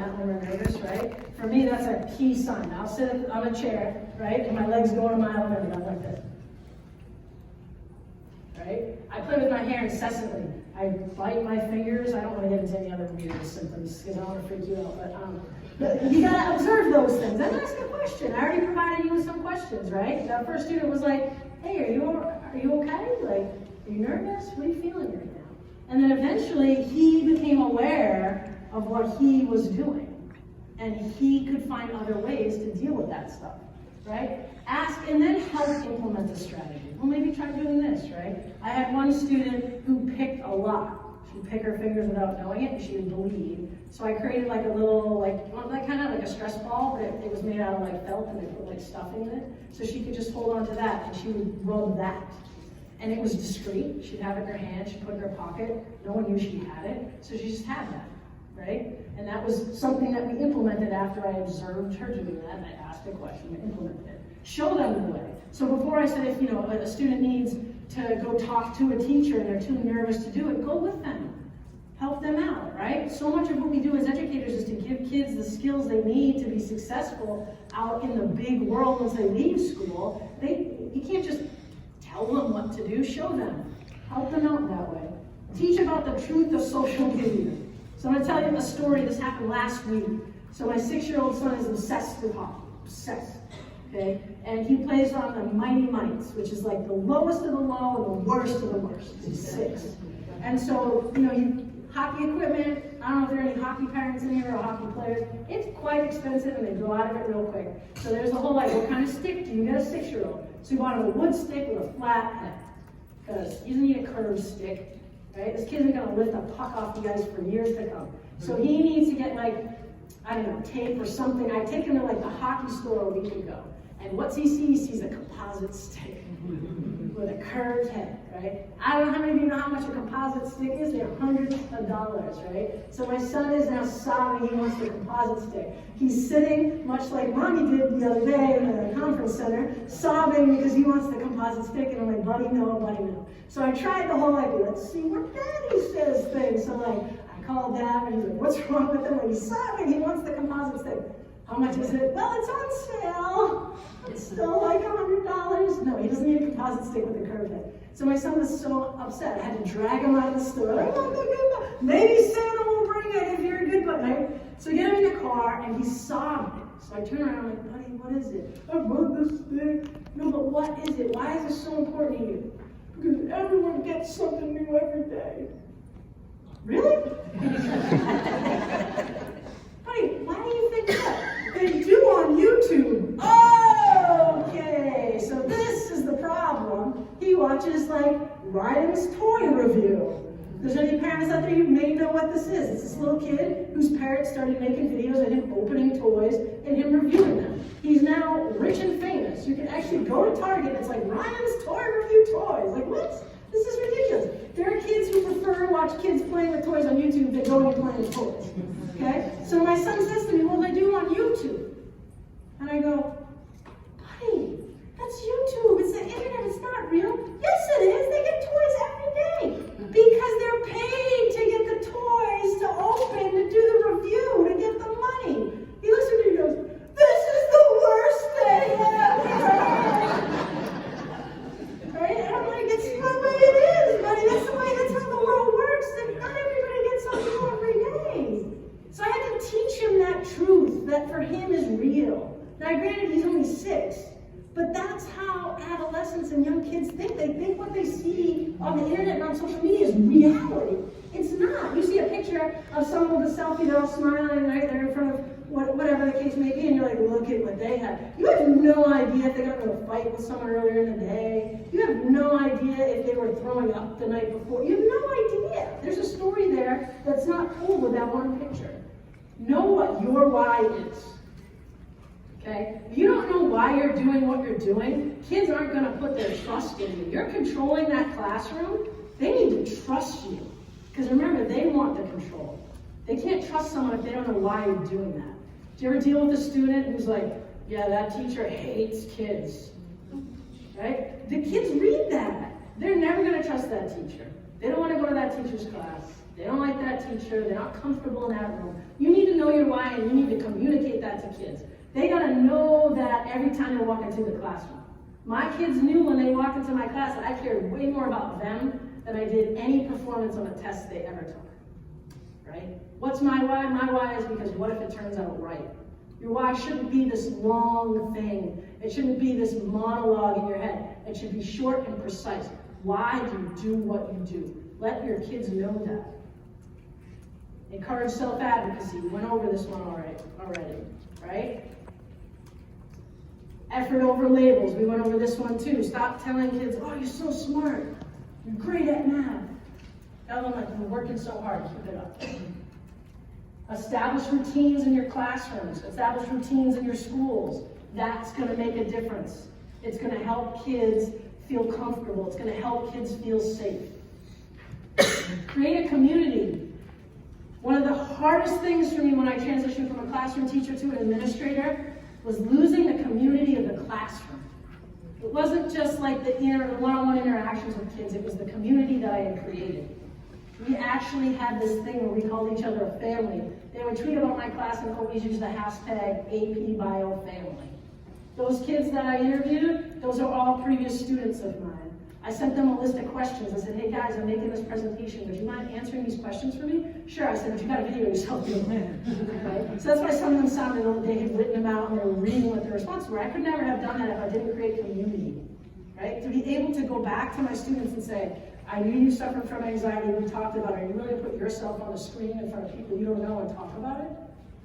that when we're nervous, right? For me, that's a key sign. I'll sit on a chair, right, and my legs go in a mile an hour, like this. Right? I play with my hair incessantly. I bite my fingers. I don't want to get into any other weird symptoms because I don't want to freak you out. But you gotta observe those things and ask a question. I already provided you with some questions, right? The first student was like, "Hey, are you okay? Like, are you nervous? What are you feeling right now?" And then eventually he became aware of what he was doing, and he could find other ways to deal with that stuff, right? Ask and then help implement a strategy. Well, maybe try doing this, right? I had one student who picked a lot. She'd pick her fingers without knowing it, and she would bleed. So I created like a little, like kind of like a stress ball, but it was made out of like felt, and they put like stuffing in it. So she could just hold on to that, and she would rub that. And it was discreet. She'd have it in her hand, she'd put it in her pocket. No one knew she had it, so she just had that, right? And that was something that we implemented after I observed her doing that, and I asked a question, we implemented it. Show them the way. So before I said, if a student needs to go talk to a teacher and they're too nervous to do it, go with them. Help them out, right? So much of what we do as educators is to give kids the skills they need to be successful out in the big world once they leave school. You can't just tell them what to do, show them. Help them out that way. Teach about the truth of social media. So I'm gonna tell you a story. This happened last week. So my 6-year-old son is obsessed with hockey, obsessed. Okay, and he plays on the Mighty Mites, which is like the lowest of the low and the worst of the worst. He's 6. And so, hockey equipment, I don't know if there are any hockey parents in here or hockey players, it's quite expensive and they go out of it real quick. So there's the whole like, what kind of stick do you get a 6-year-old? So we bought him a wood stick with a flat head, because he doesn't need a curved stick, right? This kid isn't gonna lift a puck off the ice for years to come. So he needs to get like, I don't know, tape or something. I take him to like the hockey store a week ago. And what's he see? He sees a composite stick with a curved head, right? I don't know how many of you know how much a composite stick is. They're hundreds of dollars, right? So my son is now sobbing. He wants the composite stick. He's sitting, much like Mommy did the other day in the conference center, sobbing because he wants the composite stick. And I'm like, buddy, no, buddy, no. So I tried the whole idea. Let's see what Daddy says thing. So like, I called Dad, and he's like, what's wrong with him? And he's sobbing. He wants the composite stick. How much is it? Well, it's on sale. It's still like $100. No, he doesn't need a composite stick with a curved head. So my son was so upset. I had to drag him out of the store. Maybe Santa will bring it if you're a good boy, right? So we get him in the car, and he's sobbing. So I turn around, I'm like, buddy, what is it? I bought this stick. No, but what is it? Why is this so important to you? Because everyone gets something new every day. Really? Buddy, why do you think that? They do on YouTube. Oh, okay. So this is the problem. He watches like Ryan's toy review. There's any parents out there who may know what this is. It's this little kid whose parents started making videos of him opening toys and him reviewing them. He's now rich and famous. You can actually go to Target. It's like Ryan's toy review toys. Like what? This is ridiculous. There are kids who prefer to watch kids playing with toys on YouTube than going and playing with toys. Okay? So my son says to me, well, they do on YouTube. And I go, buddy, that's YouTube. It's the internet. It's not real. Yes, it is. They get toys every day. Because they're paid to get the toys to open, to do the review, to get the money. He looks at me and goes, this is the worst thing ever. Right? And I'm like, it's the way it is, buddy. That's how the world works. That not everybody gets something every day. So I had to teach him that truth, that for him is real. Now, granted, he's only 6, but that's how adolescents and young kids think. They think what they see on the internet and on social media is reality. It's not. You see a picture of someone with a selfie, they're all smiling, right? They're in front of whatever the case may be, and you're like, look at what they have. You have no idea if they got into a fight with someone earlier in the day. You have no idea if they were throwing up the night before. You have no idea. There's a story there that's not told with that one picture. Know what your why is. Okay? If you don't know why you're doing what you're doing, kids aren't going to put their trust in you. You're controlling that classroom. They need to trust you. Because remember, they want the control. They can't trust someone if they don't know why you're doing that. Do you ever deal with a student who's like, yeah, that teacher hates kids? Right? The kids read that. They're never going to trust that teacher. They don't want to go to that teacher's class. They don't like that teacher. They're not comfortable in that room. You need to know your why, and you need to communicate that to kids. They gotta know that every time they walk into the classroom. My kids knew when they walked into my class that I cared way more about them than I did any performance on a test they ever took, right? What's my why? My why is because what if it turns out right? Your why shouldn't be this long thing. It shouldn't be this monologue in your head. It should be short and precise. Why do you do what you do? Let your kids know that. Encourage self-advocacy. We went over this one already, right? Effort over labels. We went over this one too. Stop telling kids, oh, you're so smart. You're great at math. Tell them that you're working so hard. Keep it up. Establish routines in your classrooms. Establish routines in your schools. That's going to make a difference. It's going to help kids feel comfortable. It's going to help kids feel safe. Create a community. One of the hardest things for me when I transitioned from a classroom teacher to an administrator was losing the community of the classroom. It wasn't just like the one-on-one interactions with kids, it was the community that I had created. We actually had this thing where we called each other a family. They would tweet about my class and always use the hashtag APBioFamily. Those kids that I interviewed, those are all previous students of mine. I sent them a list of questions. I said, hey guys, I'm making this presentation. Would you mind answering these questions for me? Sure. I said, but you got to video yourself doing it. Right? So that's why some of them sounded like they had written them out and they were reading what the responses were. I could never have done that if I didn't create community. Right? To be able to go back to my students and say, I knew you suffered from anxiety. We talked about it. Are you willing to put yourself on the screen in front of people you don't know and talk about it?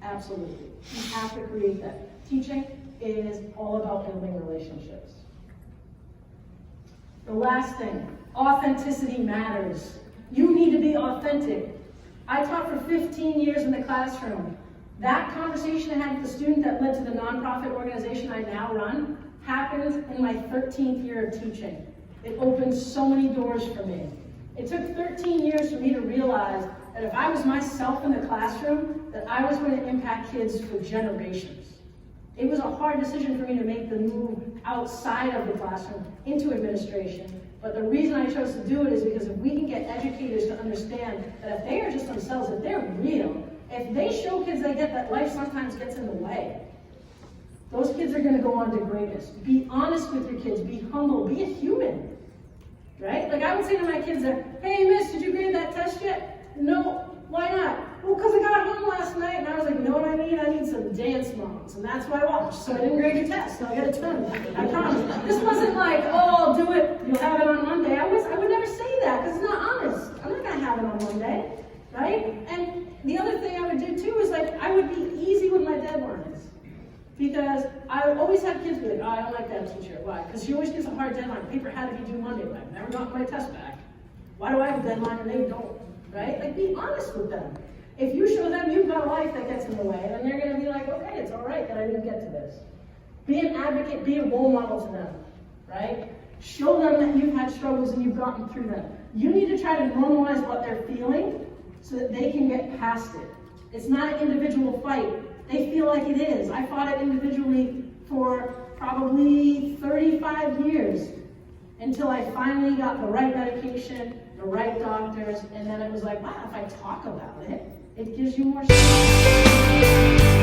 Absolutely. You have to create that. Teaching is all about building relationships. The last thing, authenticity matters. You need to be authentic. I taught for 15 years in the classroom. That conversation I had with the student that led to the nonprofit organization I now run happened in my 13th year of teaching. It opened so many doors for me. It took 13 years for me to realize that if I was myself in the classroom, that I was going to impact kids for generations. It was a hard decision for me to make the move outside of the classroom into administration. But the reason I chose to do it is because if we can get educators to understand that if they are just themselves, if they're real, if they show kids they get that life sometimes gets in the way, those kids are going to go on to greatness. Be honest with your kids. Be humble. Be a human. Right? Like I would say to my kids, hey, miss, did you grade that test yet? No. Why not? Well, because I got home last night and I was like, you know what I need? I need some dance moms. And that's what I watched. So I didn't grade your test. So I got a 10. I promise. This wasn't like, oh, I'll do it. You'll have it on Monday. I would never say that because it's not honest. I'm not going to have it on Monday. Right? And the other thing I would do too is like, I would be easy with my deadlines. Because I always have kids be like, oh, I don't like that teacher. Why? Because she always gives a hard deadline. Paper had to be due Monday, but I've never gotten my test back. Why do I have a deadline and they don't? Right? Like, be honest with them. If you show them you've got a life that gets in the way, then they're going to be like, okay, it's all right that I didn't get to this. Be an advocate, be a role model to them, right? Show them that you've had struggles and you've gotten through them. You need to try to normalize what they're feeling so that they can get past it. It's not an individual fight. They feel like it is. I fought it individually for probably 35 years until I finally got the right medication, the right doctors, and then it was like, wow, if I talk about it, it gives you more strength.